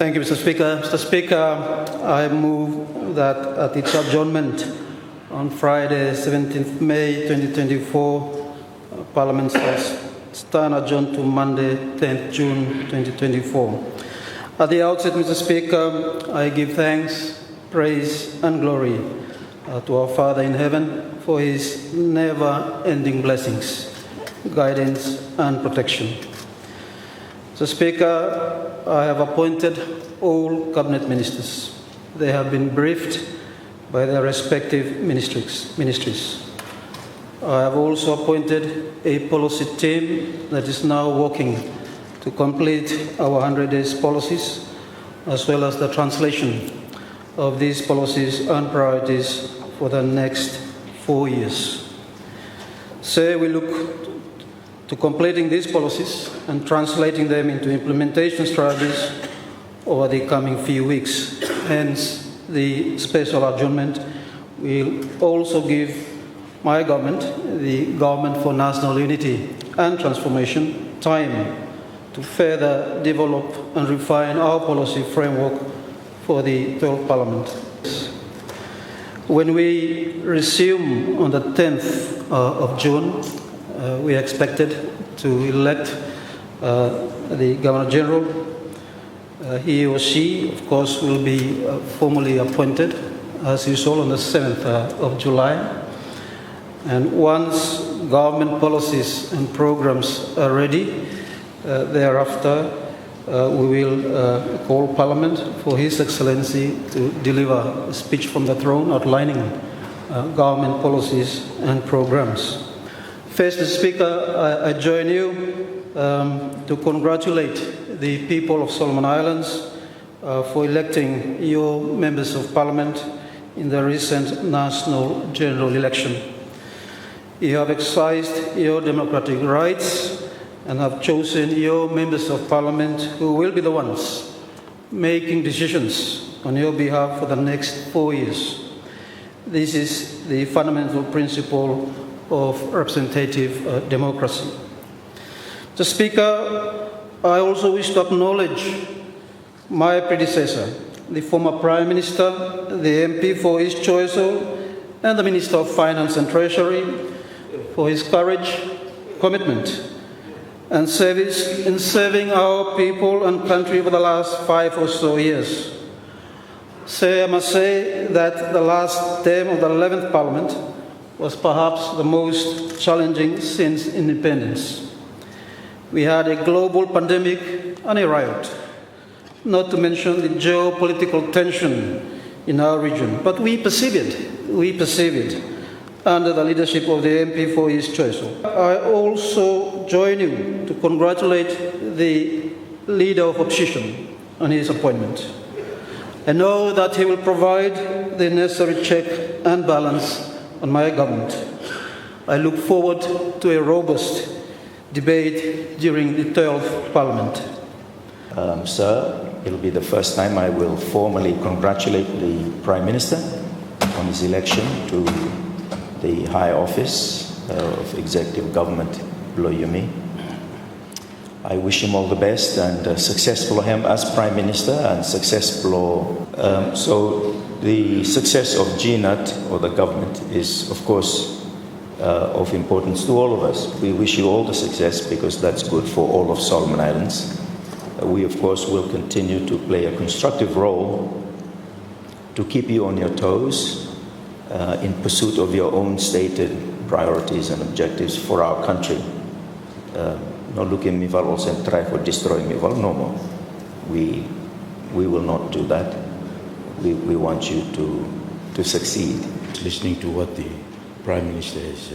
Thank you, Mr. Speaker. Mr. Speaker, I move that at its adjournment on Friday, 17th May 2024, Parliament stand adjourned to Monday, 10th June 2024. At the outset, Mr. Speaker, I give thanks, praise, and glory to our Father in heaven for his never-ending blessings, guidance, and protection. Mr. Speaker, I have appointed all cabinet ministers. They have been briefed by their respective ministries. I have also appointed a policy team that is now working to complete our 100 days policies, as well as the translation of these policies and priorities for the next 4 years. So we look to completing these policies and translating them into implementation strategies over the coming few weeks. Hence, the special adjournment will also give my government, the Government for National Unity and Transformation, time to further develop and refine our policy framework for the 12th Parliament. When we resume on the 10th of June, we are expected to elect the Governor General. He or she, of course, will be formally appointed, as usual, on the 7th of July. And once government policies and programs are ready, thereafter, we will call Parliament for His Excellency to deliver a speech from the throne outlining government policies and programs. First, Mr. Speaker, I join you to congratulate the people of Solomon Islands for electing your members of Parliament in the recent national general election. You have exercised your democratic rights and have chosen your members of Parliament who will be the ones making decisions on your behalf for the next 4 years. This is the fundamental principle of representative democracy. Mr. Speaker, I also wish to acknowledge my predecessor, the former Prime Minister, the MP for East Choiseul, and the Minister of Finance and Treasury for his courage, commitment, and service in serving our people and country over the last 5 or so years. So I must say that the last term of the 11th Parliament was perhaps the most challenging since independence. We had a global pandemic and a riot, not to mention the geopolitical tension in our region. But we persevered under the leadership of the MP for East Choiseul. I also join you to congratulate the Leader of Opposition on his appointment. I know that he will provide the necessary check and balance on my government. I look forward to a robust debate during the 12th Parliament. Sir, it will be the first time I will formally congratulate the Prime Minister on his election to the high office of executive government below Yumi. I wish him all the best and success for him as Prime Minister and success for. So the success of GNAT or the government is, of course, of importance to all of us. We wish you all the success because that's good for all of Solomon Islands. We, of course, will continue to play a constructive role to keep you on your toes in pursuit of your own stated priorities and objectives for our country. No looking mival also and try for destroying mival, no more. We will not do that. We want you to succeed. Listening to what the Prime Minister has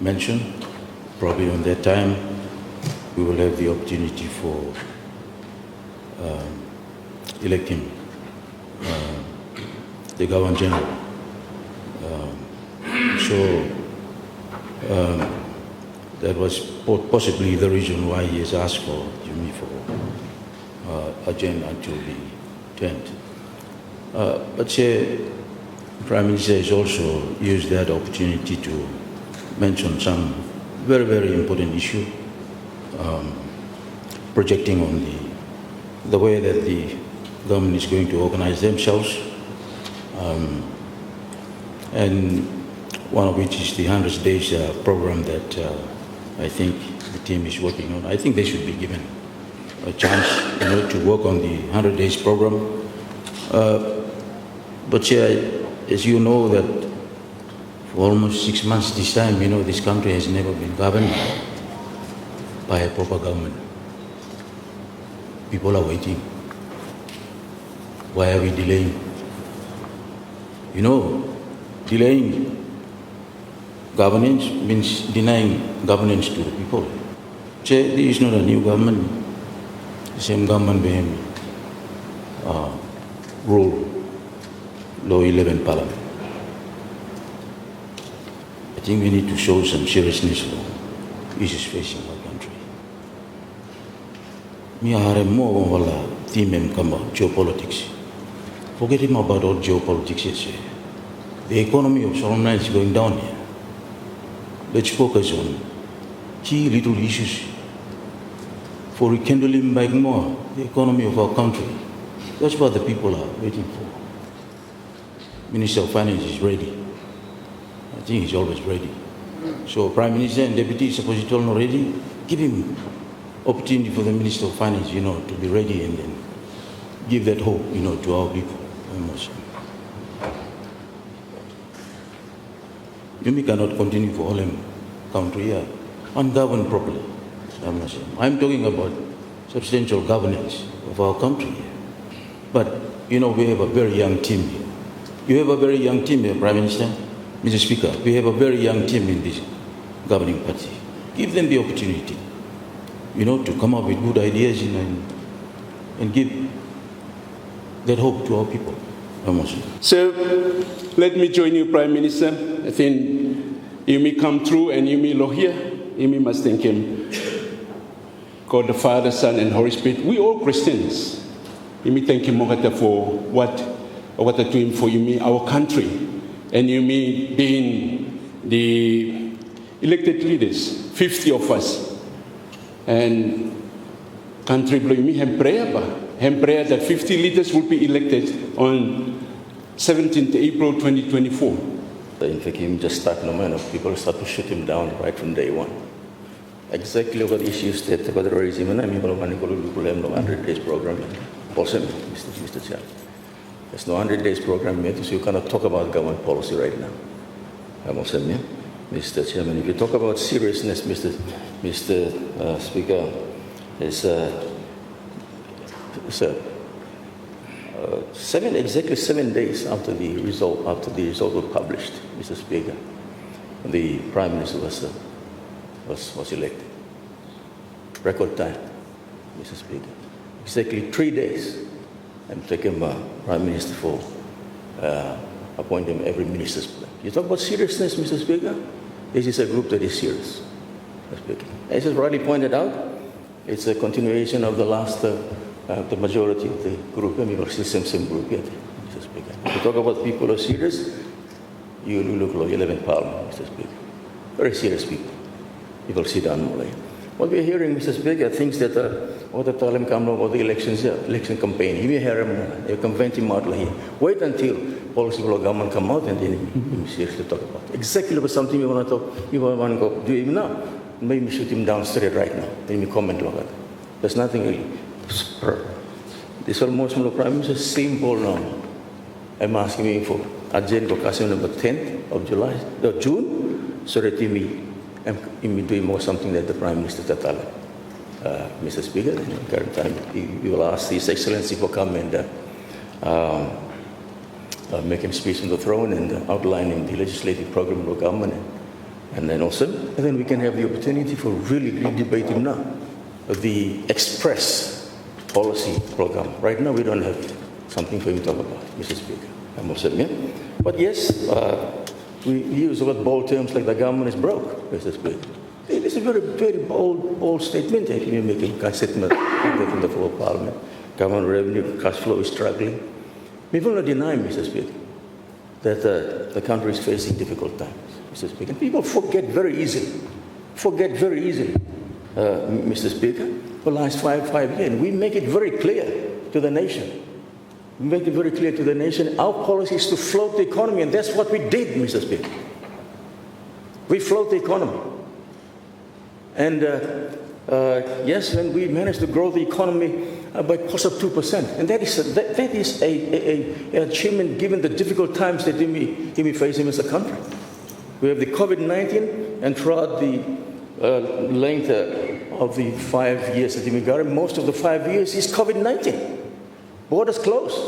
mentioned, probably on that time we will have the opportunity for electing the Governor General. That was possibly the reason why he has asked for Yumi for agenda until the 10th. But the Prime Minister has also used that opportunity to mention some very, very important issue, projecting on the the way that the government is going to organize themselves, and one of which is the 100 days program that I think the team is working on. I think they should be given a chance, to work on the 100 days program. But as you know, that for almost 6 months this time, this country has never been governed by a proper government. People are waiting. Why are we delaying? Delaying governance means denying governance to the people. This is not a new government. The same government being rule Law 11 Parliament. I think we need to show some seriousness for issues facing our country. Me are more wala theme come about geopolitics. Forget him about all geopolitics. Yes, the economy of Solomon is going down here. Let's focus on key little issues for rekindling back more the economy of our country. That's what the people are waiting for. Minister of Finance is ready. I think he's always ready. So Prime Minister and Deputy Secretary not ready. Give him opportunity for the Minister of Finance, to be ready and then give that hope, to our people. You cannot continue for whole country here ungoverned properly. I'm talking about substantial governance of our country here. But, we have a very young team here. You have a very young team here, Prime Minister. Mr. Speaker, we have a very young team in this governing party. Give them the opportunity, to come up with good ideas and give that hope to our people. So, let me join you, Prime Minister. I think you may come through and you may look here. You may must thank him. God the Father, Son, and Holy Spirit. We all Christians. You may thank him for what they're doing for you, our country. And you may being the elected leaders, 50 of us. And country blow me and prayer that 50 leaders will be elected on 17th April 2024. In fact, him just start no man, people start to shoot him down right from day one. Exactly what issues that the raise him and I'm able to no 100 days program. Also, Mr. Chair. There's no 100 days program yet, so you cannot talk about government policy right now. Mr. Chairman, if you talk about seriousness, Mr. Speaker, is exactly 7 days after the result was published, Mr. Speaker, the Prime Minister was elected. Record time, Mr. Speaker. Exactly 3 days. I'm taking Prime Minister for appointing every minister's plan. You talk about seriousness, Mr. Speaker? This is a group that is serious, Mr. Speaker. As is rightly pointed out, it's a continuation of the last, the majority of the group, same group yet, Mr. Speaker. If you talk about people who are serious, you look like 11 Parliament, Mr. Speaker. Very serious people. People sit down more like. What we're hearing, Mr. Speaker, things that what the Talim come about the election campaign. You may hear them, they convent him out here. Wait until policy will government come out and then seriously talk about it. Exactly about something you want to talk, you want to go do even now. Maybe shoot him down straight right now. Then you comment like that. There's nothing really. This almost the Prime Minister simple now. I'm asking me for agenda number 10th of June, so that I'm doing more something that the Prime Minister Tatala. Mr. Speaker, in the current time, we will ask His Excellency for come and make him speech on the throne and outlining the legislative program of the government. And then we can have the opportunity for really debating now the express policy program. Right now, we don't have something for him to talk about, Mr. Speaker. I'm also saying, but yes, we use bold terms like the government is broke, Mr. Speaker. It's a very, very bold statement that you're making, a statement from the floor of Parliament. Government revenue, cash flow is struggling. We will not deny, Mr. Speaker, that the country is facing difficult times, Mr. Speaker. And people forget very easily, Mr. Speaker, for the last five years. We make it very clear to the nation. We make it very clear to the nation. Our policy is to float the economy, and that's what we did, Mr. Speaker. We float the economy. And yes, when we managed to grow the economy by cost of 2%, and that is an achievement given the difficult times that we facing as a country. We have the COVID-19, and throughout the length of the 5 years that we got, most of the 5 years is COVID-19. Borders closed,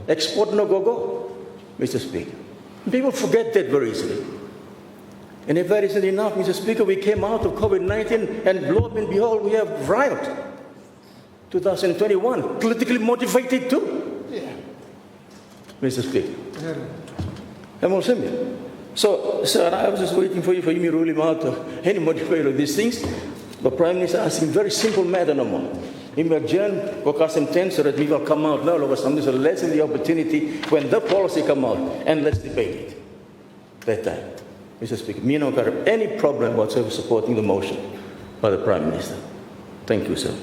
export no go, Mr. Speaker. People forget that very easily. And if that isn't enough, Mr. Speaker, we came out of COVID-19 and lo and behold, we have riot. 2021, politically motivated too. Yeah. Mr. Speaker. I'm all similar. So, sir, I was just waiting for you to rule him out of any motivator of these things. The Prime Minister asked him very simple matter no more. He will adjourn for custom 10 so that we will come out now over something. So let's have the opportunity when the policy come out and let's debate it. That time. Mr. Speaker, me and I don't have any problem whatsoever supporting the motion by the Prime Minister. Thank you, sir.